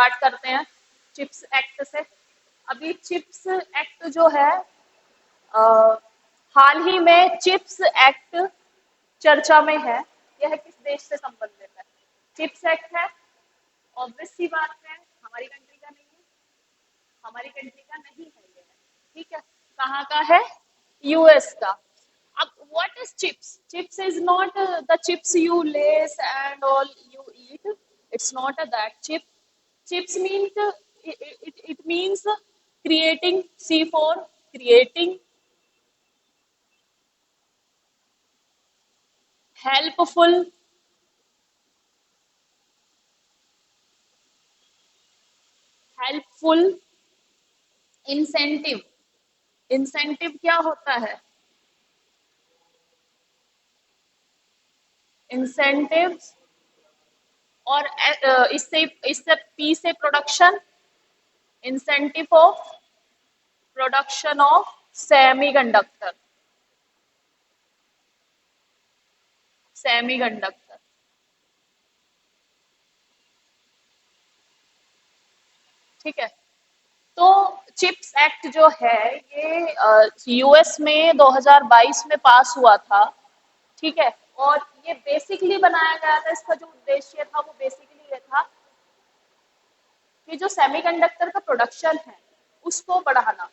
Start करते हैं chips act से। अभी चिप्स एक्ट जो है, हाल ही में चिप्स एक्ट चर्चा में है। यह किस देश से संबंधित है? चिप्स एक्ट है, ऑब्वियस सी बात है, हमारी कंट्री का नहीं है, हमारी कंट्री का नहीं है ये, ठीक है। कहाँ का है? यूएस का। अब what is chips? Chips is not the chips you less and all you eat, it's not a that chip. Chips means it means creating, C for creating, helpful, helpful, incentive. Incentive क्या होता है? Incentive, और इससे इससे P से production, incentive of production of semiconductor, semiconductor, ठीक है। तो चिप्स एक्ट जो है ये यूएस में 2022 में पास हुआ था, ठीक है। और ये बेसिकली बनाया गया था, इसका जो उद्देश्य था वो बेसिकली ये था कि जो सेमीकंडक्टर का प्रोडक्शन है उसको बढ़ाना।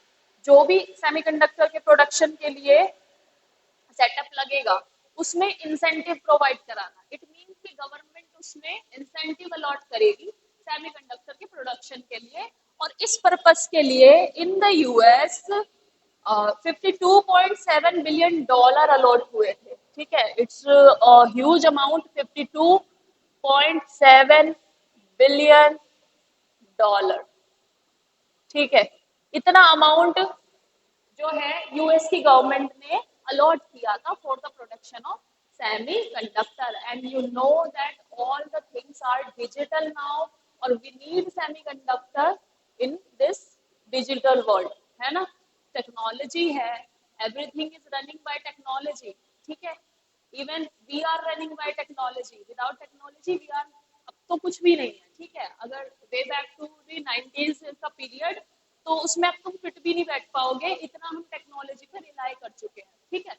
जो भी सेमीकंडक्टर के प्रोडक्शन के लिए सेटअप लगेगा उसमें इंसेंटिव प्रोवाइड कराना। इट मीन्स कि गवर्नमेंट उसमें इंसेंटिव अलॉट करेगी सेमीकंडक्टर के प्रोडक्शन के लिए, और इस पर्पस के लिए in the US 52.7 billion dollar allot हुए थे, ठीक है। It's huge amount, 52.7 billion dollar, ठीक है। इतना अमाउंट जो है यूएस की गवर्नमेंट ने अलॉट किया था for the production of semiconductor. And you know that all the things are digital now, और we need semiconductor in this digital world, है ना। टेक्नोलॉजी है, everything is running by technology, ठीक है। Even we are running by technology, without technology we are, अब तो कुछ भी नहीं है, ठीक है। अगर way back to the 90s का पीरियड, तो उसमें अब तुम फिट भी नहीं बैठ पाओगे, इतना हम टेक्नोलॉजी पर रिलाई कर चुके हैं, ठीक है।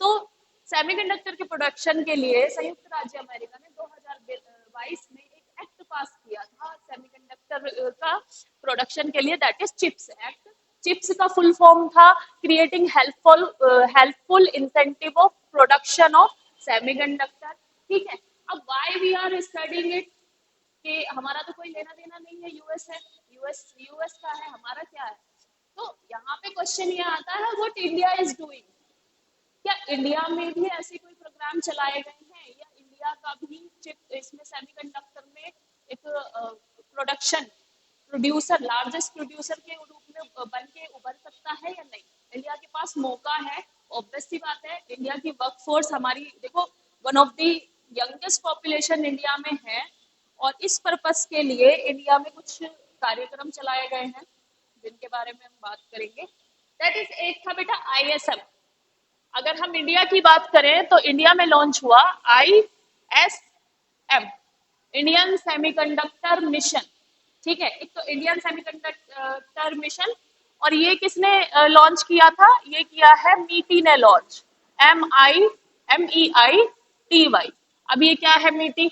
तो सेमीकंडक्टर के प्रोडक्शन के लिए संयुक्त राज्य अमेरिका ने 2022 में एक एक्ट पास किया था सेमीकंडक्टर का प्रोडक्शन के लिए, that is chips act. Chips का फुल फॉर्म था creating helpful incentive of production of semiconductor, ठीक है। अब why we are studying it, कि हमारा तो कोई लेना देना नहीं है, यूएस है, यूएस का है, हमारा क्या है। तो यहाँ पे क्वेश्चन ये आता है व्हाट इंडिया इज डूइंग। क्या इंडिया में भी ऐसे कोई प्रोग्राम चलाए गए हैं, या इंडिया का भी चिप इसमें सेमीकंडक्टर में एक प्रोडक्शन प्रोड्यूसर, लार्जेस्ट प्रोड्यूसर के रूप में बन के उभर सकता है या नहीं? इंडिया के पास मौका है, ऑब्वियस सी बात है। इंडिया की वर्कफोर्स हमारी देखो, one of the youngest population India में है, और इस पर्पस के लिए इंडिया में कुछ कार्यक्रम चलाए गए हैं जिनके बारे में हम बात करेंगे। दैट इज, एक था बेटा आईएसएम। अगर हम इंडिया की बात करें तो इंडिया में लॉन्च हुआ आईएसएम, इंडियन सेमीकंडक्टर मिशन, ठीक है। एक तो इंडियन सेमीकंडक्टर मिशन, और ये किसने लॉन्च किया था? ये किया है मीटी ने लॉन्च, MEITY। अब ये क्या है मीटी?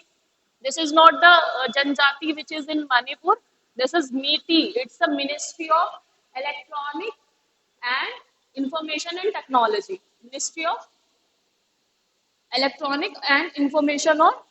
This is not the Janjati which is in Manipur. This is MITI. It's the Ministry of Electronic and Information and Technology. Ministry of Electronic and Information और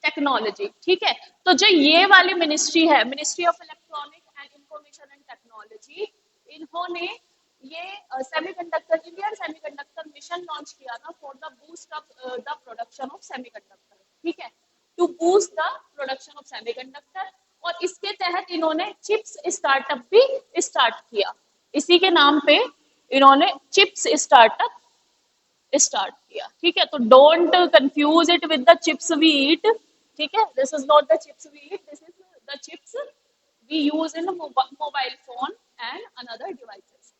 टेक्नोलॉजी, ठीक है। तो जो ये वाली मिनिस्ट्री है, ministry of electronic and information and technology, इन्होंने ये semiconductor, Indian semiconductor mission launch किया था for the boost of the production of semiconductor, ठीक है, to boost the production of semiconductor. और इसके तहत इन्होंने चिप्स स्टार्टअप भी स्टार्ट किया, इसी के नाम पे इन्होंने चिप्स स्टार्टअप स्टार्ट किया, ठीक है। तो don't confuse it with the chips we eat, ठीक है। This is not the chips we eat, this is the chips we use in mobile phone and another devices,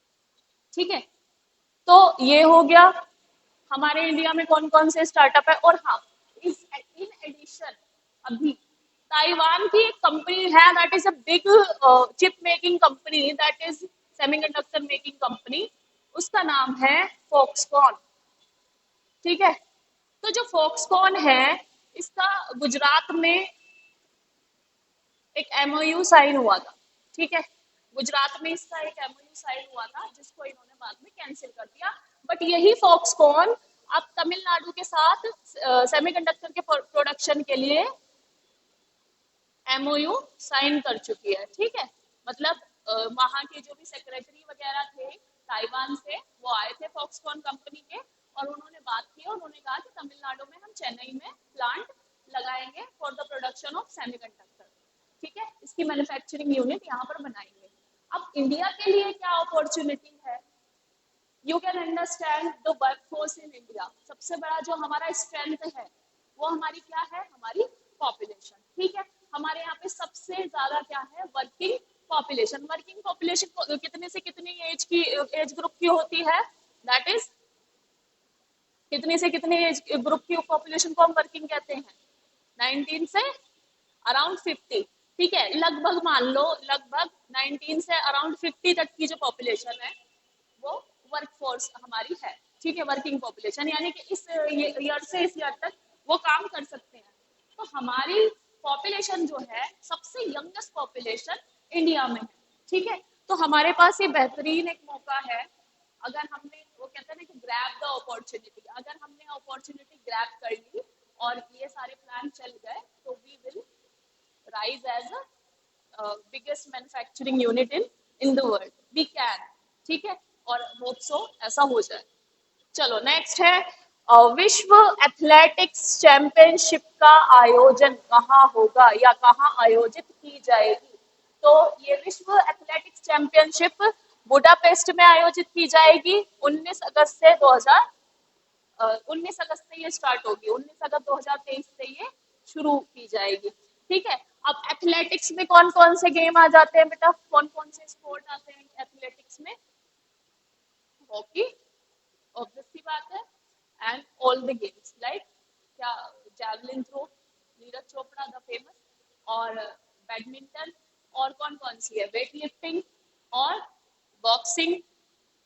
ठीक है। तो ये हो गया हमारे इंडिया में कौन कौन से स्टार्टअप है। और हाँ, इन एडिशन अभी ताइवान की एक कंपनी है that is a big chip making company, that is semiconductor making company, उसका नाम है फॉक्सकॉन। ठीक है, तो जो फॉक्सकॉन है इसका गुजरात में एक एमओयू साइन हुआ था। ठीक है, गुजरात में इसका एक एमओयू साइन हुआ था जिसको इन्होंने बाद में कैंसिल कर दिया। बट यही फॉक्सकॉन अब तमिलनाडु के साथ सेमीकंडक्टर के प्रोडक्शन के लिए एमओयू साइन कर चुकी है। ठीक है, मतलब वहाँ के जो भी सेक्रेटरी वगैरह थे ताइवान से, वो आए थे फॉक्सकॉन कंपनी के, और उन्होंने बात की, उन्होंने कहा कि तमिलनाडु में हम चेन्नई में प्लांट लगाएंगे for the production of semiconductor. ठीक है, इसकी मैन्युफैक्चरिंग यूनिट यहाँ पर बनाएंगे। अब इंडिया के लिए क्या अपॉर्चुनिटी है, you can understand the workforce in India. सबसे बड़ा जो हमारा स्ट्रेंथ है वो हमारी क्या है, हमारी पॉपुलेशन। ठीक है, हमारे यहाँ पे सबसे ज्यादा क्या है, वर्किंग पॉपुलेशन। वर्किंग पॉपुलेशन कितने से कितनी एज की, एज ग्रुप की होती है, दैट इज कितने से कितने एज ग्रुप की पॉपुलेशन को हम वर्किंग कहते हैं, 19 से अराउंड 50। ठीक है, लगभग मान लो लगभग 19 से अराउंड 50 तक की जो पॉपुलेशन है वो वर्कफोर्स हमारी है। ठीक है, वर्किंग पॉपुलेशन, यानी कि इस ईयर से इस ईयर तक वो काम कर सकते हैं। तो हमारी पॉपुलेशन जो है सबसे यंगेस्ट पॉपुलेशन इंडिया में है। ठीक है, तो हमारे पास ये बेहतरीन एक मौका है, अगर हमने, वो कहते हैं ना कि ग्रैब द अपॉर्चुनिटी, अगर हमने अपॉर्चुनिटी ग्रैब कर ली और ये सारे प्लान चल गए तो we will rise as a biggest manufacturing unit in the world, we can. ठीक है, और होप सो ऐसा हो जाए। चलो नेक्स्ट है विश्व एथलेटिक्स चैंपियनशिप का आयोजन कहाँ होगा या कहाँ आयोजित की जाएगी। तो ये विश्व एथलेटिक्स चैंपियनशिप बुडापेस्ट में आयोजित की जाएगी 19 अगस्त से 19 अगस्त से ये स्टार्ट होगी, 19 अगस्त 2023 से ये शुरू की जाएगी। ठीक है, अब एथलेटिक्स में कौन कौन से गेम आ जाते हैं बेटा, कौन कौन से स्पोर्ट आते हैं एथलेटिक्स में, हॉकी ऑब्वियस सी बात है, and all the games like क्या, javelin throw, Neeraj Chopra the famous, और बैडमिंटन, और कौन कौन सी है, वेट लिफ्टिंग और बॉक्सिंग।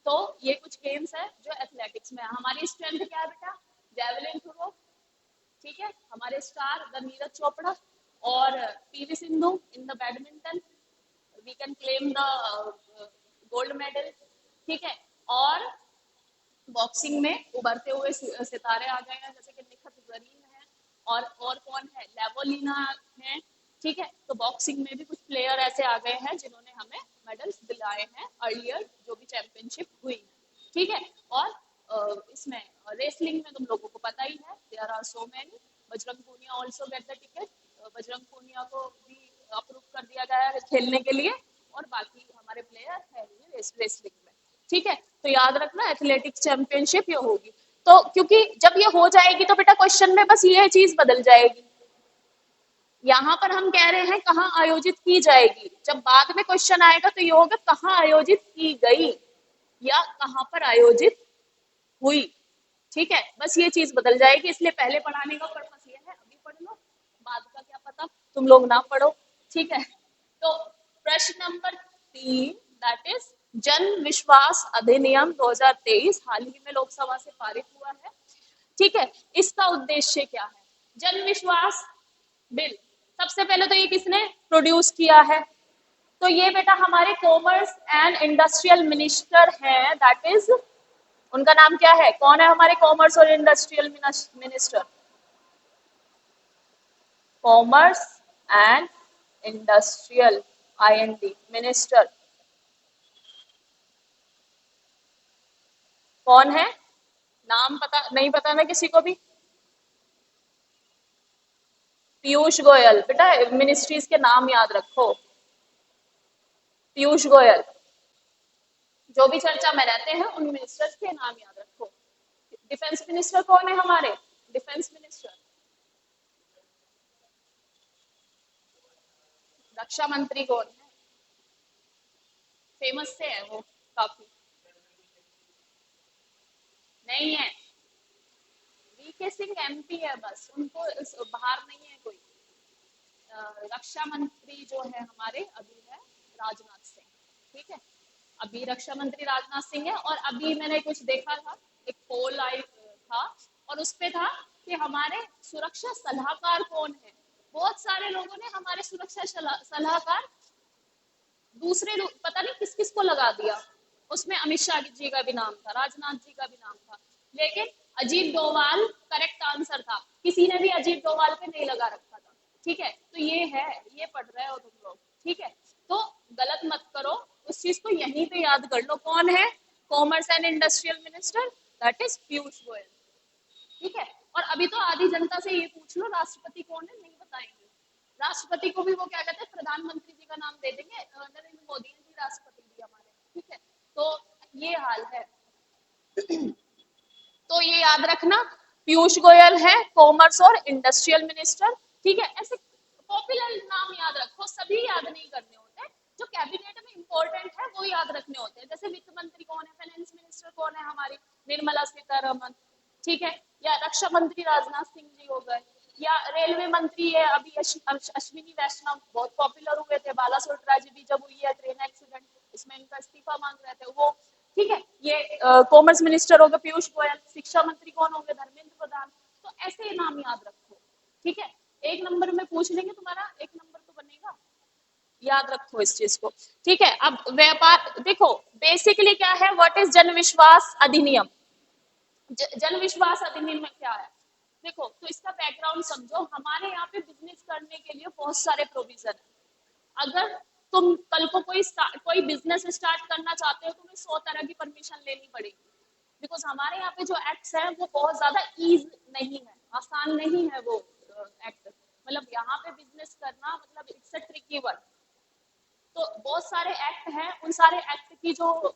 तो ये कुछ गेम्स है जो एथलेटिक्स में है। हमारी स्ट्रेंथ क्या है बेटा, जैवलिन थ्रो। ठीक है, हमारे स्टार द नीरज चोपड़ा और PV Sindhu in the badminton, we can claim the gold medal. ठीक है, और बॉक्सिंग में उभरते हुए सितारे आ गए हैं जैसे कि निखत जरीन है, और कौन है, लेवोलिना है। ठीक है, तो बॉक्सिंग में भी कुछ प्लेयर ऐसे आ गए हैं जिन्होंने हमें मेडल्स दिलाए हैं अर्लियर जो भी चैंपियनशिप हुई है। ठीक है, और इसमें रेसलिंग में तुम लोगों को पता ही है, there are so many. Bajrang Punia also get the ticket, Bajrang Punia को भी अप्रूव कर दिया गया है खेलने के लिए, और बाकी हमारे प्लेयर है रेसलिंग में। ठीक है, तो याद रखना एथलेटिक्स चैंपियनशिप ये होगी। तो क्योंकि जब ये हो जाएगी तो बेटा क्वेश्चन में बस ये चीज बदल जाएगी, यहाँ पर हम कह रहे हैं कहाँ आयोजित की जाएगी, जब बाद में क्वेश्चन आएगा तो ये होगा कहाँ आयोजित की गई या कहाँ पर आयोजित हुई। ठीक है, बस ये चीज बदल जाएगी, इसलिए पहले पढ़ाने का पर्पस ये है, अभी पढ़ लो, बाद का क्या पता तुम लोग ना पढ़ो। ठीक है, तो प्रश्न नंबर 3 दैट इज जन विश्वास अधिनियम 2023 हाल ही में लोकसभा से पारित हुआ है। ठीक है, इसका उद्देश्य क्या है, जन विश्वास बिल सबसे पहले तो ये किसने प्रोड्यूस किया है, तो ये बेटा हमारे कॉमर्स एंड इंडस्ट्रियल मिनिस्टर हैं, दैट इज उनका नाम क्या है, कौन है हमारे कॉमर्स और industrial minister, commerce and industrial IND minister कौन है, नाम पता नहीं, पता ना किसी को भी, पीयूष गोयल। बेटा मिनिस्ट्रीज के नाम याद रखो, पीयूष गोयल, जो भी चर्चा में रहते हैं उन मिनिस्टर्स के नाम याद रखो। डिफेंस मिनिस्टर कौन है हमारे, डिफेंस मिनिस्टर, रक्षा मंत्री कौन है, फेमस से है वो काफी, नहीं है, वीके सिंह एमपी है बस, उनको बाहर नहीं है कोई, रक्षा मंत्री जो है हमारे अभी है राजनाथ सिंह। ठीक है, अभी रक्षा मंत्री राजनाथ सिंह है। और अभी मैंने कुछ देखा था, एक पोल आई था और उसपे था कि हमारे सुरक्षा सलाहकार कौन है। बहुत सारे लोगों ने हमारे सुरक्षा सलाहकार दूसरे लोग पता नहीं किस किस को लगा दिया। उसमें अमित शाह जी का भी नाम था, राजनाथ जी का भी नाम था, लेकिन अजीत डोभाल करेक्ट आंसर था। किसी ने भी अजीत डोभाल पे नहीं लगा रखा था। ठीक है, तो ये है, ये पढ़ रहे हो तुम लोग। ठीक है, तो गलत मत करो, उस चीज को यहीं पे याद कर लो। कौन है? Commerce and industrial minister, that is Piyush Goyal. ठीक है, और अभी तो आधी जनता से ये पूछ लो राष्ट्रपति कौन है, नहीं बताएंगे। राष्ट्रपति को भी वो क्या कहते हैं, प्रधानमंत्री जी का नाम दे देंगे, नरेंद्र मोदी जी राष्ट्रपति जी हमारे। ठीक है, तो ये हाल है। तो ये याद रखना, पीयूष गोयल है कॉमर्स और इंडस्ट्रियल मिनिस्टर। ठीक है, ऐसे पॉपुलर नाम याद रखो, सभी याद नहीं करने होते। जो कैबिनेट में इंपॉर्टेंट है वो याद रखने होते हैं। जैसे वित्त मंत्री कौन है, फाइनेंस मिनिस्टर कौन है हमारी, निर्मला सीतारमन। ठीक है, या रक्षा मंत्री राजनाथ सिंह जी हो गए, या रेलवे मंत्री है अभी अश्विनी वैष्णव, बहुत पॉपुलर हुए थे। बालासोर ट्रेजेडी जब हुई है, ट्रेन एक्सीडेंट, इसमें इनका इस्तीफा मांग रहे थे वो। ठीक है, ये कॉमर्स मिनिस्टर हो गए पीयूष गोयल। शिक्षा मंत्री कौन होंगे, धर्मेंद्र प्रधान। तो ऐसे नाम याद रखो। ठीक है, एक नंबर में पूछ लेंगे, तुम्हारा एक नंबर तो बनेगा, याद रखो इस चीज को। ठीक है, अब व्यापार देखो, बेसिकली क्या है, व्हाट इज जन विश्वास अधिनियम। जन विश्वास अधिनियम में क्या है, देखो तो इसका बैकग्राउंड समझो। हमारे यहाँ पे बिजनेस करने के लिए बहुत सारे प्रोविजन है। अगर तुम कल को कोई बिजनेस स्टार्ट करना चाहते हो, तुम्हें 100 तरह की परमिशन लेनी पड़ेगी। बिकॉज हमारे यहाँ पे जो एक्ट्स है वो बहुत ज्यादा ईज नहीं है, आसान नहीं है वो एक्ट। मतलब यहाँ पे बिजनेस करना मतलब इट्स अ ट्रिकी वर्क। तो बहुत सारे एक्ट हैं, उन सारे एक्ट की जो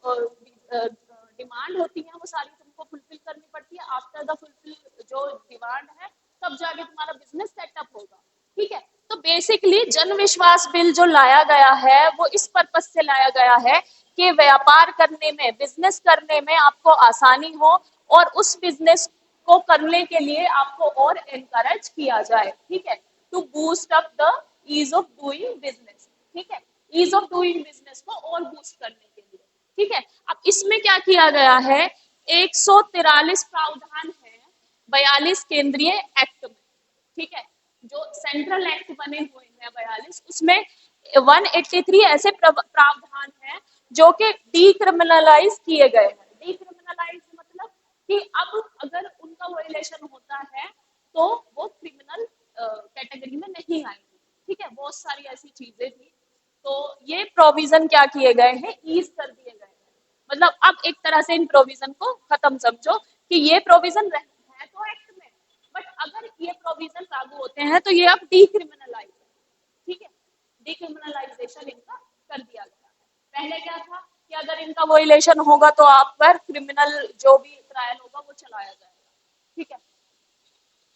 डिमांड होती है वो सारी तुमको फुलफिल करनी पड़ती है। आफ्टर द फुलफिल जो डिमांड है, तब जाके तुम्हारा बिजनेस सेटअप होगा। ठीक है, तो बेसिकली जन विश्वास बिल जो लाया गया है वो इस पर्पज से लाया गया है कि व्यापार करने में, बिजनेस करने में आपको आसानी हो, और उस बिजनेस को करने के लिए आपको और एनकरेज किया जाए। ठीक है, to boost up the ease of doing business. ठीक है, ईज ऑफ डूइंग बिजनेस को और बूस्ट करने के लिए। ठीक है, अब इसमें क्या किया गया है, 143 प्रावधान है 42 केंद्रीय एक्ट में। ठीक है, जो सेंट्रल एक्ट बने हुए हैं 42, उसमें 183 ऐसे प्रावधान हैं जो कि डीक्रिमिनलाइज किए गए हैं। डीक्रिमिनलाइज मतलब कि अब अगर उनका वायलेशन होता है तो वो क्रिमिनल कैटेगरी में नहीं आएंगे। ठीक है, बहुत सारी ऐसी चीजें थी। तो ये प्रोविजन क्या किए गए हैं, ईज कर दिए गए हैं। मतलब अब एक तरह से इन प्रोविजन को खत्म समझो कि ये प्रोविजन है तो एक्ट में, बट अगर ये प्रोविजन लागू होते हैं तो ये अब डीक्रिमिनलाइज है। ठीक है, डीक्रिमिनलाइजेशन इनका कर दिया गया है। पहले क्या था कि अगर इनका वायलेशन होगा तो आप पर क्रिमिनल जो भी ट्रायल होगा वो चलाया जाएगा। ठीक है,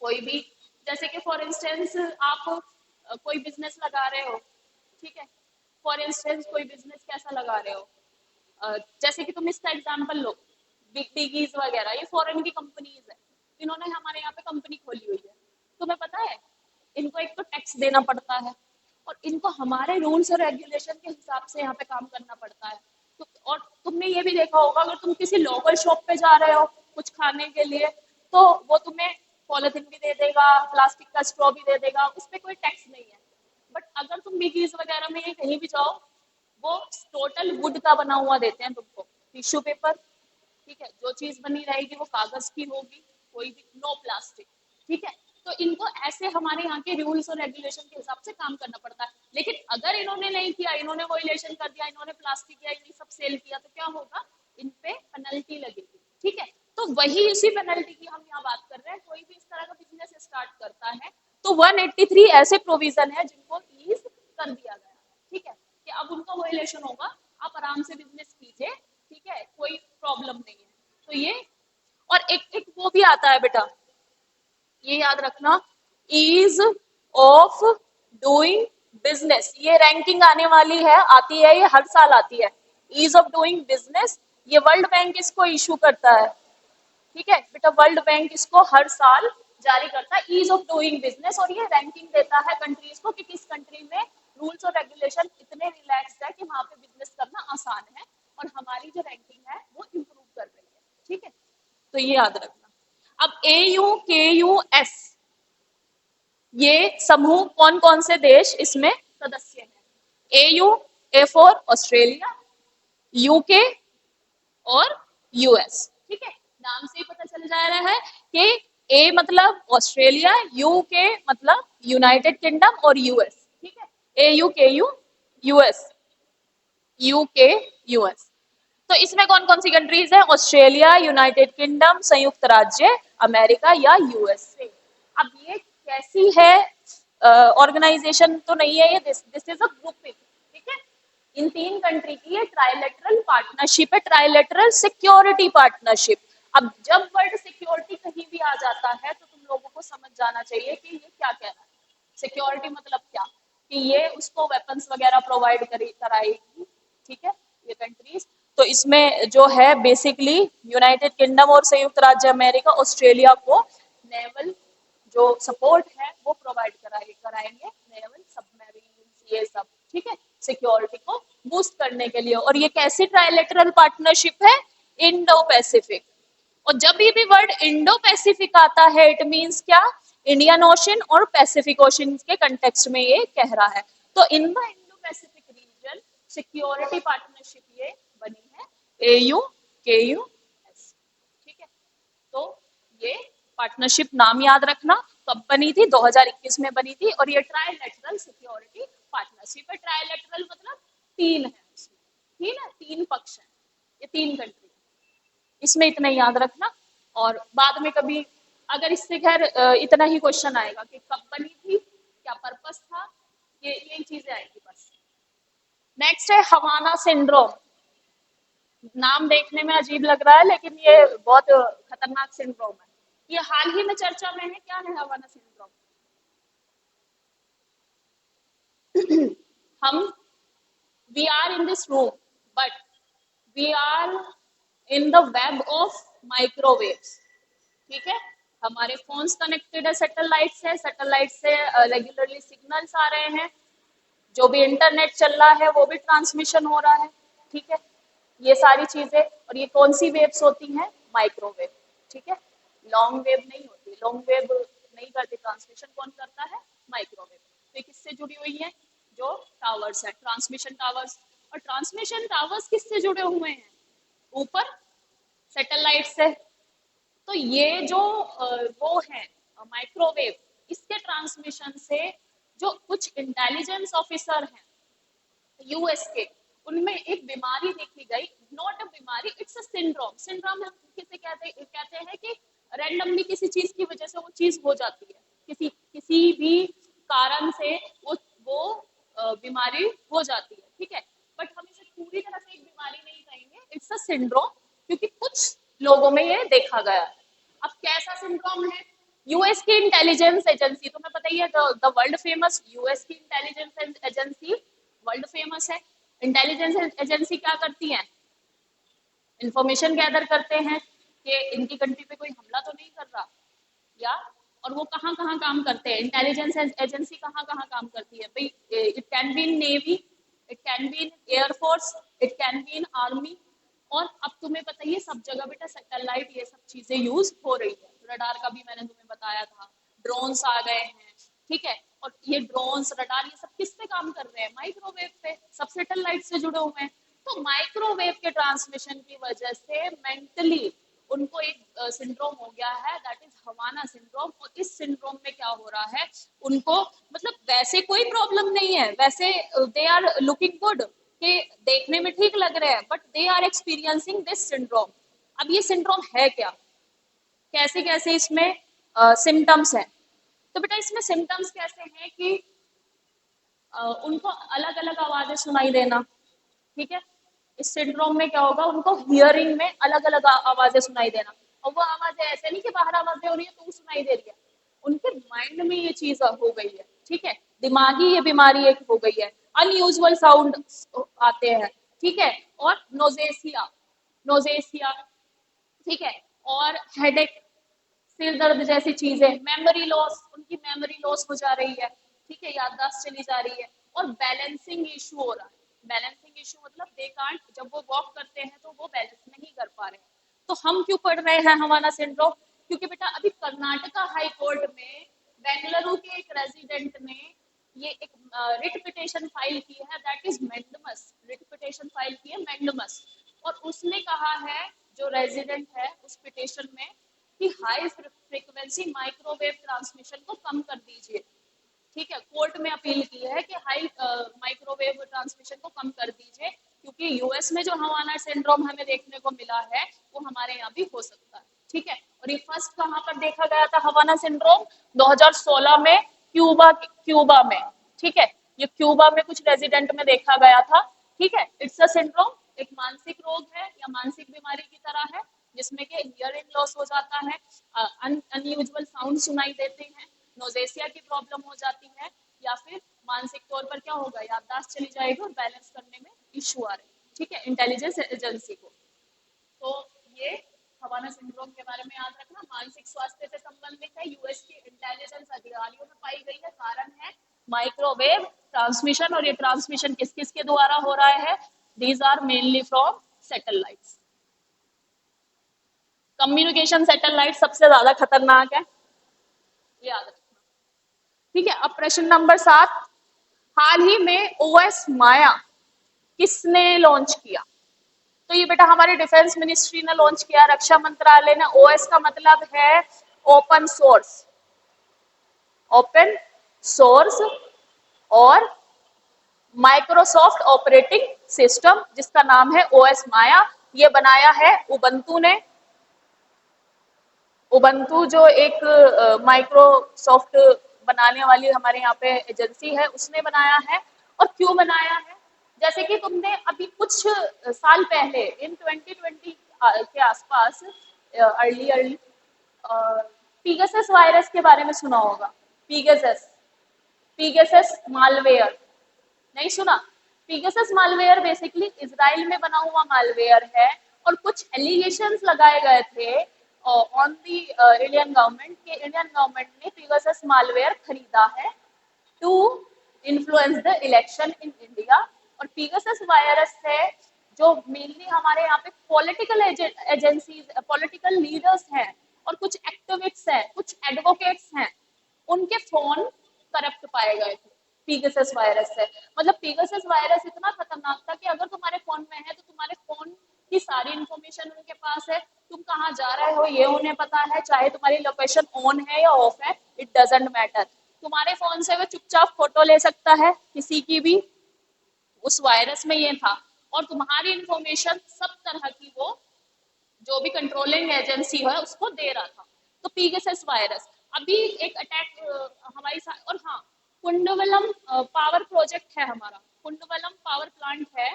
कोई भी, जैसे कि फॉर इंस्टेंस आप कोई बिजनेस लगा रहे हो। ठीक है, फॉर इंस्टेंस कोई बिजनेस कैसा लगा रहे हो, जैसे कि तुम इसका एग्जांपल लो, बिग डिगीज वगैरह, ये फॉरेन की कंपनीज है। इन्होंने हमारे यहाँ पे कंपनी खोली हुई है। तुम्हें पता है इनको एक तो टैक्स देना पड़ता है, और इनको हमारे रूल्स और रेगुलेशन के हिसाब से यहाँ पे काम करना पड़ता है। तो और तुमने ये भी देखा होगा, अगर तुम किसी लोकल शॉप पे जा रहे हो कुछ खाने के लिए, तो वो तुम्हें पॉलिथीन भी दे देगा, प्लास्टिक का स्ट्रॉ भी दे देगा, उस पर कोई टैक्स नहीं है। बट अगर तुम बिगीज वगैरह में कहीं भी जाओ, वो टोटल वुड का बना हुआ देते हैं तुमको, टिश्यू पेपर। ठीक है, जो चीज बनी रहेगी वो कागज की होगी, कोई भी नो प्लास्टिक। ठीक है, तो इनको ऐसे हमारे यहाँ के रूल्स और रेगुलेशन के हिसाब से काम करना पड़ता है। लेकिन अगर इन्होंने नहीं किया, इन्होंने वायलेशन कर दिया, इन्होंने प्लास्टिक या ये सब सेल किया, तो क्या होगा, इन पे पेनल्टी लगेगी। ठीक है, तो वही इसी पेनल्टी की हम यहाँ बात कर रहे हैं। कोई भी इस तरह का बिजनेस स्टार्ट करता है तो 183 ऐसे प्रोविजन है जिनको ईज कर दिया गया है। ठीक है, कि अब उनका वायलेशन होगा, आप आराम से बिजनेस कीजिए। ठीक है, कोई प्रॉब्लम नहीं है। तो ये, और एक एक वो भी आता है बेटा, ये याद रखना, ईज ऑफ डूइंग बिजनेस। ये रैंकिंग आने वाली है, आती है, ये हर साल आती है। ईज ऑफ डूइंग बिजनेस, ये वर्ल्ड बैंक इसको इशू करता है। ठीक है बेटा, वर्ल्ड बैंक इसको हर साल जारी करता है, ईज ऑफ डूइंग बिजनेस, और ये रैंकिंग देता है कंट्रीज को कि किस कंट्री में रूल्स और रेगुलेशन इतने रिलैक्स्ड है कि वहां पे बिजनेस करना आसान है, और हमारी जो रैंकिंग है वो इम्प्रूव कर रही है। ठीक है, तो ये याद रखना। अब AUKUS, ये समूह कौन कौन से देश इसमें सदस्य हैं? AU, A for Australia, UK और US। ठीक है, नाम से ही पता चल जा रहा है कि A मतलब ऑस्ट्रेलिया, UK मतलब यूनाइटेड किंगडम, और US। ठीक है, AUKUS, UK US। तो इसमें कौन कौन सी कंट्रीज है? ऑस्ट्रेलिया, यूनाइटेड किंगडम, संयुक्त राज्य अमेरिका या USA। अब ये कैसी है ऑर्गेनाइजेशन? तो नहीं है ये, दिस इज अ ग्रुपिंग। ठीक है, इन तीन कंट्री की ये ट्राइलेटरल पार्टनरशिप है, ट्राइलेटरल सिक्योरिटी पार्टनरशिप। अब जब वर्ड सिक्योरिटी कहीं भी आ जाता है तो तुम लोगों को समझ जाना चाहिए कि ये क्या कह रहा है। सिक्योरिटी मतलब क्या? कि ये उसको वेपन्स वगैरह प्रोवाइड कराएगी। ठीक है, ये कंट्रीज। तो इसमें जो है बेसिकली यूनाइटेड किंगडम और संयुक्त राज्य अमेरिका ऑस्ट्रेलिया को नेवल जो सपोर्ट है वो प्रोवाइड कराएंगे, नेवल सबमरीन ये सब। ठीक है, सिक्योरिटी को बूस्ट करने के लिए। और ये कैसी ट्राइलेटरल पार्टनरशिप है? Indo Pacific. और जब भी वर्ड इंडो पैसिफिक आता है इट मींस क्या? इंडियन ओशन और पैसिफिक ओशन के कंटेक्स्ट में ये कह रहा है। तो in the Indo Pacific region security partnership ये बनी है, AUKUS। ठीक है, तो ये पार्टनरशिप नाम याद रखना, कब बनी थी? 2021 में बनी थी, और ये ट्राइलेटरल सिक्योरिटी पार्टनरशिप है। ट्राइलेटरल मतलब तीन है उसमें, ठीक है, तीन पक्ष हैं, ये तीन कंट्री। इसमें इतना ही याद रखना, और बाद में कभी अगर इससे खैर इतना ही क्वेश्चन आएगा कि कब बनी थी, क्या पर्पस था, यही चीजें आएंगी बस। नेक्स्ट है हवाना सिंड्रोम। नाम देखने में अजीब लग रहा है लेकिन ये बहुत खतरनाक सिंड्रोम है। ये हाल ही में चर्चा में है। क्या है हवाना सिंड्रोम? हम we are in this room but we are in the web of microwaves. ठीक है, हमारे फोन्स कनेक्टेड है सैटेलाइट से, सैटेलाइट से रेगुलरली सिग्नल्स आ रहे हैं, जो भी इंटरनेट चल रहा है वो भी ट्रांसमिशन हो रहा है। ठीक है, ये सारी चीजें। और ये कौन सी वेव्स होती हैं? माइक्रोवेव। ठीक है, लॉन्ग वेव नहीं होती, लॉन्ग वेव नहीं करती ट्रांसमिशन, कौन करता है? माइक्रोवेव। तो ये किससे जुड़ी हुई है? जो टावर्स है, ट्रांसमिशन टावर्स। और ट्रांसमिशन टावर्स किससे जुड़े हुए हैं? ऊपर सैटेलाइट से। तो ये जो वो है माइक्रोवेव, इसके ट्रांसमिशन से जो कुछ इंटेलिजेंस ऑफिसर हैं यूएस के, उनमें एक बीमारी देखी गई। नॉट अ बीमारी, इट्स अ सिंड्रोम। सिंड्रोम हम किसे कहते हैं कि रैंडमली किसी चीज की वजह से वो चीज हो जाती है, किसी भी कारण से वो बीमारी हो जाती है। ठीक है, बट हम इसे पूरी तरह से एक बीमारी नहीं कहेंगे, इट्स अ सिंड्रोम, क्योंकि कुछ लोगों में ये देखा गया है। अब कैसा सिंड्रोम है? यूएस की इंटेलिजेंस एजेंसी, तुम्हें पता ही है, द वर्ल्ड फेमस यूएस की इंटेलिजेंस एजेंसी वर्ल्ड फेमस है। इंटेलिजेंस एजेंसी क्या करती है? इंफॉर्मेशन गैदर करते हैं कि इनकी कंट्री पे कोई हमला तो नहीं कर रहा, या और वो कहाँ कहाँ काम करते हैं? इंटेलिजेंस एजेंसी कहाँ कहाँ काम करती है भाई? It can be in navy, it can be in air force, it can be in army. और अब तुम्हें पता ही है सब जगह बेटा सैटेलाइट ये सब चीजें यूज हो रही है। रडार का भी मैंने तुम्हें बताया था, ड्रोन्स आ गए हैं। ठीक है, और ये ड्रोन्स रडार ये सब किस पे काम कर रहे हैं? माइक्रोवेव पे, सब सैटेलाइट से जुड़े हुए हैं। तो माइक्रोवेव के ट्रांसमिशन की वजह से मेंटली उनको एक सिंड्रोम हो गया है, दैट इज हवाना सिंड्रोम। और इस सिंड्रोम में क्या हो रहा है? उनको मतलब वैसे कोई प्रॉब्लम नहीं है, वैसे दे आर लुकिंग गुड, कि देखने में ठीक लग रहे हैं, but they are experiencing this syndrome. अब ये सिंड्रोम है क्या, कैसे कैसे इसमें सिम्टम्स हैं? तो बेटा इसमें सिम्टम्स कैसे हैं कि उनको अलग अलग आवाजें सुनाई देना। ठीक है, इस सिंड्रोम में क्या होगा? उनको हियरिंग में अलग अलग आवाजें सुनाई देना। और वो आवाजें ऐसे नहीं कि बाहर आवाजें हो रही है तो वो सुनाई दे रही है, उनके माइंड में ये चीज हो गई है। ठीक है, दिमागी ये बीमारी एक हो गई है, अनयूजुअल साउंड आते हैं। ठीक है, और नोजेसिया, नोजेसिया। ठीक है, और हेडेक, सिर दर्द जैसी चीजें, मेमोरी लॉस, उनकी मेमोरी लॉस हो जा रही है, ठीक है, याददाश्त चली जा रही है, और बैलेंसिंग इशू हो रहा है। बैलेंसिंग इशू मतलब दे कांट, जब वो वॉक करते हैं तो वो बैलेंस नहीं कर पा रहे हैं। तो हम क्यों पढ़ रहे हैं हवाना सिंड्रोम? क्योंकि बेटा अभी कर्नाटका हाई कोर्ट में बेंगलुरु के एक रेजिडेंट ने ये एक रिट पिटिशन फाइल की है, that is mandamus, writ petition file की है मैंडमस, और उसने कहा है, जो रेजिडेंट है उस पिटिशन में, कि हाई फ्रीक्वेंसी माइक्रोवेव ट्रांसमिशन को कम कर दीजिए। ठीक है, कोर्ट में अपील की है कि हाई माइक्रोवेव ट्रांसमिशन को कम कर दीजिए, क्योंकि यूएस में जो हवाना सिंड्रोम हमें देखने को मिला है वो हमारे यहाँ भी हो सकता है। ठीक है, और ये फर्स्ट कहाँ पर देखा गया था हवाना सिंड्रोम? 2016 में क्यूबा में। ठीक है, ये क्यूबा में कुछ रेजिडेंट में देखा गया था। ठीक है, इट्स अ सिंड्रोम, एक मानसिक रोग है या मानसिक बीमारी की तरह है, जिसमें कि हियरिंग लॉस हो जाता है, अनयूजुअल साउंड सुनाई देते हैं, नोजेसिया की प्रॉब्लम हो जाती है, या फिर मानसिक तौर पर क्या होगा, याददाश्त चली जाएगी और बैलेंस करने में इशू आ रहे हैं। ठीक है, इंटेलिजेंस एजेंसी को। तो ये हवाना सिंड्रोम के बारे में याद रखना, मानसिक स्वास्थ्य से संबंधित है, यूएस के इंटेलिजेंस अधिकारियों में पाई गई है, कारण है माइक्रोवेव ट्रांसमिशन, और ये ट्रांसमिशन किस किस के द्वारा हो रहा है? These are mainly from satellites. Communication satellite सबसे ज्यादा खतरनाक है, याद रखना। ठीक है, अब प्रश्न नंबर 7, हाल ही में ओएस माया किसने लॉन्च किया? तो ये बेटा हमारी डिफेंस मिनिस्ट्री ने लॉन्च किया, रक्षा मंत्रालय ने। ओएस का मतलब है ओपन सोर्स, ओपन सोर्स, और माइक्रोसॉफ्ट ऑपरेटिंग सिस्टम जिसका नाम है ओएस माया, ये बनाया है उबंटू ने। उबंटू जो एक माइक्रोसॉफ्ट बनाने वाली हमारे यहाँ पे एजेंसी है, उसने बनाया है। और क्यों बनाया है? जैसे कि तुमने अभी कुछ साल पहले इन 2020 के आसपास, अर्ली पीगासस वायरस के बारे में सुना होगा। पीगासस, पीगासस मालवेयर, नहीं सुना? पीगासस मालवेयर बेसिकली इजराइल में बना हुआ मालवेयर है, और कुछ एलिगेशंस लगाए गए थे ऑन दी इंडियन गवर्नमेंट, के इंडियन गवर्नमेंट ने पीगासस मालवेयर खरीदा है to influence the election in India. और पीगासस वायरस है जो मेनली हमारे यहाँ पे पॉलिटिकल एजेंसीज, पॉलिटिकल लीडर्स हैं, और कुछ एक्टिविस्ट्स हैं, कुछ एडवोकेट्स हैं, उनके फोन करप्ट पाए गए थे पीगासस वायरस से। मतलब पीगासस वायरस इतना खतरनाक था कि अगर तुम्हारे फोन में है तो तुम्हारे फोन की सारी इंफॉर्मेशन उनके पास है, तुम कहाँ जा रहे हो ये उन्हें पता है, चाहे तुम्हारी लोकेशन ऑन है या ऑफ है, इट डजंट मैटर। तुम्हारे फोन से वो चुपचाप फोटो ले सकता है किसी की भी, उस वायरस में ये था। और तुम्हारी इंफॉर्मेशन सब तरह की वो जो भी कंट्रोलिंग एजेंसी है उसको दे रहा था। तो पीगासस वायरस अभी एक अटैक हमारी और हाँ, कुंडवलम पावर प्रोजेक्ट है हमारा, कुंडवलम पावर प्लांट है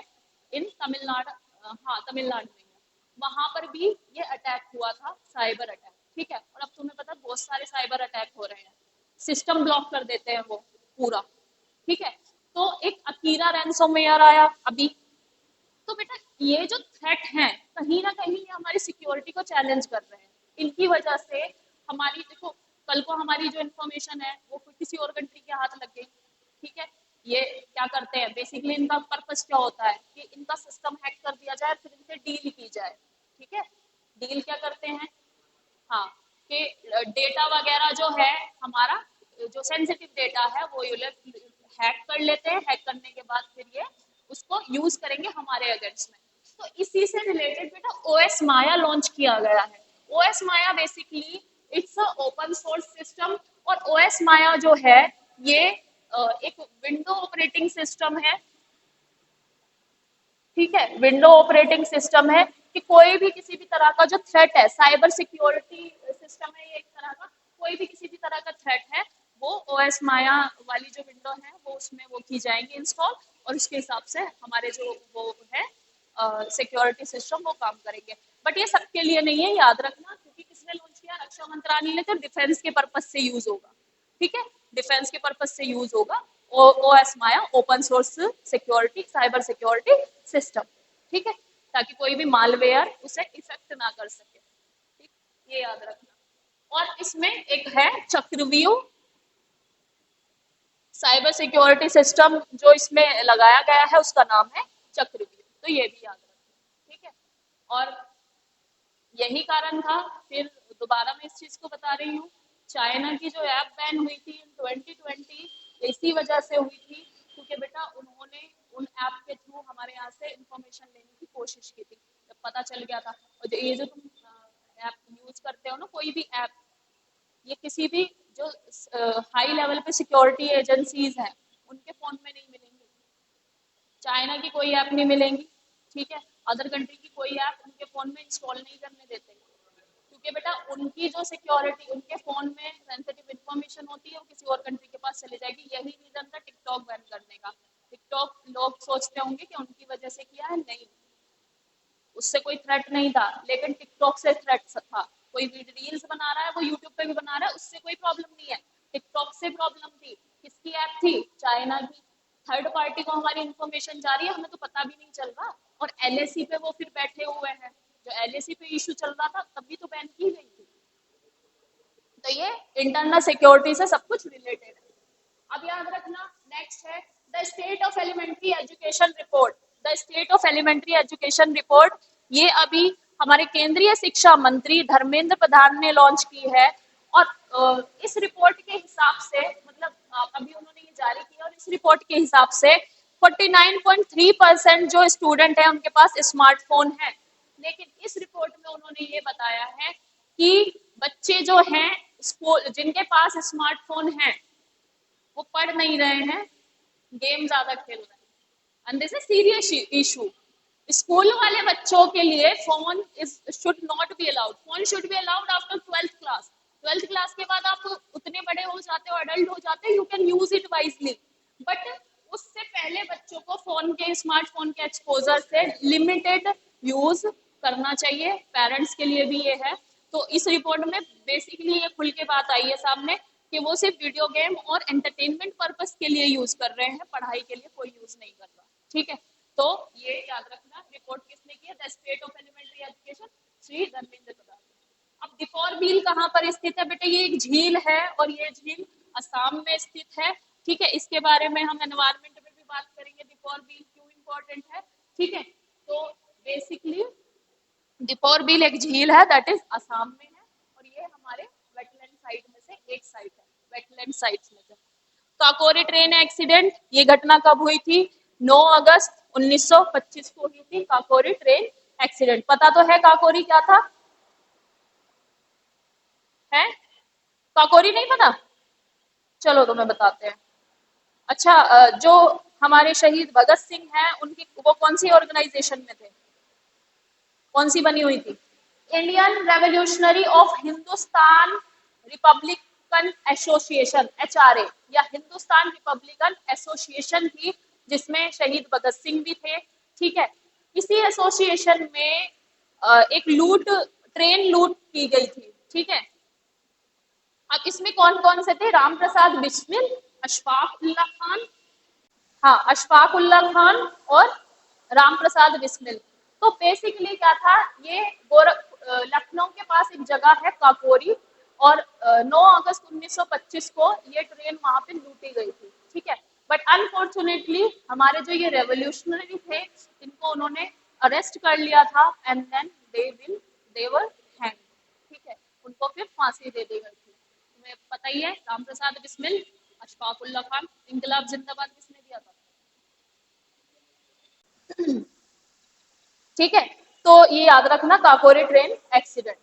इन तमिलनाडु, हाँ तमिलनाडु में है, वहां पर भी ये अटैक हुआ था, साइबर अटैक। ठीक है, और अब तुम्हें पता बहुत सारे साइबर अटैक हो रहे हैं, सिस्टम ब्लॉक कर देते हैं वो पूरा। ठीक है, तो एक अकीरा रैंसमवेयर आया अभी। तो बेटा ये जो थ्रेट हैं कहीं ना कहीं ये हमारी सिक्योरिटी को चैलेंज कर रहे हैं। इनकी वजह से हमारी, देखो कल को हमारी जो इन्फॉर्मेशन है वो किसी और कंट्री के हाथ लग गई। ठीक है, ये क्या करते हैं बेसिकली, इनका पर्पस क्या होता है कि इनका सिस्टम हैक कर दिया जाए, फिर इनसे डील की जाए। ठीक है, डील क्या करते हैं, हाँ, कि डेटा वगैरह जो है हमारा, जो सेंसिटिव डेटा है वो ये लोग हैक कर लेते हैं, हैक करने के बाद फिर ये उसको यूज करेंगे हमारे अगेंस्ट में। तो इसी से रिलेटेड बेटा ओएस माया लॉन्च किया गया है। OS Maya basically it's a open source system, और ओएस माया जो है ये एक विंडो ऑपरेटिंग सिस्टम है। ठीक है, विंडो ऑपरेटिंग सिस्टम है कि कोई भी किसी भी तरह का जो थ्रेट है, साइबर सिक्योरिटी सिस्टम है ये एक तरह का, कोई भी किसी भी तरह का थ्रेट है वो ओएस माया वाली जो विंडो है वो उसमें वो की जाएंगी इंस्टॉल, और उसके हिसाब से हमारे जो वो है सिक्योरिटी सिस्टम वो काम करेंगे। बट ये सबके लिए नहीं है, याद रखना, क्योंकि किसने लॉन्च किया? रक्षा मंत्रालय ने, तो डिफेंस के पर्पज से यूज होगा। ठीक है, डिफेंस के पर्पज से यूज होगा OS Maya, open source security cyber security system. ठीक है, ताकि कोई भी मालवेयर उसे इफेक्ट ना कर सके। ठीक, ये याद रखना। और इसमें एक है चक्रव्यूह साइबर सिक्योरिटी सिस्टम, जो इसमें लगाया गया है उसका नाम है चक्रव्यूह। तो ये भी याद रखें, ठीक है। और यही कारण था, फिर दोबारा मैं इस चीज को बता रही हूँ, चाइना की जो ऐप बैन हुई थी इन 2020, इसी वजह से हुई थी, क्योंकि बेटा उन्होंने उन ऐप के थ्रू हमारे यहाँ से इंफॉर्मेशन लेने की कोशिश की थी। जब पता चल गया था, और ये जो तुम ऐप यूज करते हो ना, कोई भी ऐप, ये किसी भी जो हाई लेवल पे सिक्योरिटी एजेंसीज हैं उनके फोन में नहीं मिलेंगी, चाइना की कोई ऐप नहीं मिलेंगी, ठीक है। अदर कंट्री की कोई ऐप उनके फोन में इंस्टॉल नहीं करने देते, क्योंकि बेटा उनकी जो सिक्योरिटी, उनके फोन में सेंसिटिव इन्फॉर्मेशन होती है, वो किसी और कंट्री के पास चली जाएगी। यही रीजन था टिकटॉक बैन करने का। टिकटॉक लोग सोचते होंगे कि उनकी वजह से किया है, नहीं, उससे कोई थ्रेट नहीं था, लेकिन टिकटॉक से थ्रेट था। कोई रील्स बना रहा है, वो यूट्यूब पे भी बना रहा है, उससे कोई प्रॉब्लम नहीं है, टिकटॉक से प्रॉब्लम थी। किसकी ऐप थी? चाइना की। थर्ड पार्टी को हमारी इन्फॉर्मेशन जा रही है, हमें तो पता भी नहीं चल रहा, और एलएसी पे वो फिर बैठे हुए हैं। जो एलएसी पे इशू चल रहा था तभी तो बैन की गई थी। तो ये इंटरनल सिक्योरिटी से सब कुछ रिलेटेड है। अब याद रखना, नेक्स्ट है the state of elementary education report. The state of elementary education report, ये अभी हमारे केंद्रीय शिक्षा मंत्री धर्मेंद्र प्रधान ने लॉन्च की है। और इस रिपोर्ट के हिसाब से, मतलब अभी उन्होंने ये जारी किया, और इस रिपोर्ट के हिसाब से 49.3% जो स्टूडेंट है उनके पास स्मार्टफोन है। लेकिन इस रिपोर्ट में उन्होंने ये बताया है कि बच्चे जो हैं स्कूल, जिनके पास स्मार्टफोन है, वो पढ़ नहीं रहे हैं, गेम ज्यादा खेल रहे हैं, and this is serious issue. School वाले बच्चों के लिए phone is should not be allowed. Phone should be allowed after 12th class. 12th class के बाद आप उतने बड़े हो जाते हो, एडल्ट हो जाते हो, you can use it wisely, but उससे पहले बच्चों को फोन के, स्मार्टफोन के एक्सपोजर से लिमिटेड यूज करना चाहिए। पेरेंट्स के लिए भी ये है। तो इस रिपोर्ट में बेसिकली ये खुल के बात आई है सामने कि वो सिर्फ वीडियो गेम और एंटरटेनमेंट पर्पस के लिए यूज कर रहे हैं, पढ़ाई के लिए कोई यूज नहीं कर रहा, ठीक है। तो ये याद रखना, रिपोर्ट किसने की है? The state of elementary education, Shri Dharmendra Pradhan. अब दीपौर झील कहाँ पर स्थित है बेटे? ये एक झील है, और ये झील असम में स्थित है, ठीक है। इसके बारे में हम एनवायरमेंट में भी बात करेंगे, दीपौर झील क्यों इम्पोर्टेंट है, ठीक है। तो बेसिकली दीपौर झील एक झील है, दैट इज असम में है, और ये हमारे वेटलैंड साइट में से एक साइट है, वेटलैंड साइट्स में से। काकोरी ट्रेन एक्सीडेंट, ये घटना कब हुई थी? 9 अगस्त 1925 को हुई थी काकोरी ट्रेन एक्सीडेंट। पता तो है काकोरी क्या था? है? काकोरी नहीं पता? चलो तुम्हें बताते हैं। अच्छा, जो हमारे शहीद भगत सिंह हैं, उनकी वो कौन सी ऑर्गेनाइजेशन में थे? कौन सी बनी हुई थी? Indian revolutionary of Hindustan Republican association, HRA, या हिंदुस्तान रिपब्लिकन एसोसिएशन थी, जिसमें शहीद भगत सिंह भी थे, ठीक है। इसी एसोसिएशन में एक लूट, ट्रेन लूट की गई थी, ठीक है। अब इसमें कौन कौन से थे? राम प्रसाद बिस्मिल, अशफाक उल्ला खान, हाँ, अशफाक उल्ला खान और राम प्रसाद बिस्मिल। तो बेसिकली क्या था, ये लखनऊ के पास एक जगह है काकोरी, और 9 अगस्त 1925 को ये ट्रेन वहां पे लूटी गई थी, ठीक है। बट अनफॉर्चुनेटली हमारे जो ये रेवोल्यूशनरी थे, इनको उन्होंने अरेस्ट कर लिया था, and then they were hang, ठीक है। उनको फिर फांसी दे दी गई थी। तुम्हें पता ही है, राम प्रसाद बिस्मिल, अशफाक उल्ला खान। इंकलाब जिंदाबाद किसने दिया था? ठीक है। तो ये याद रखना, काकोरी ट्रेन एक्सीडेंट।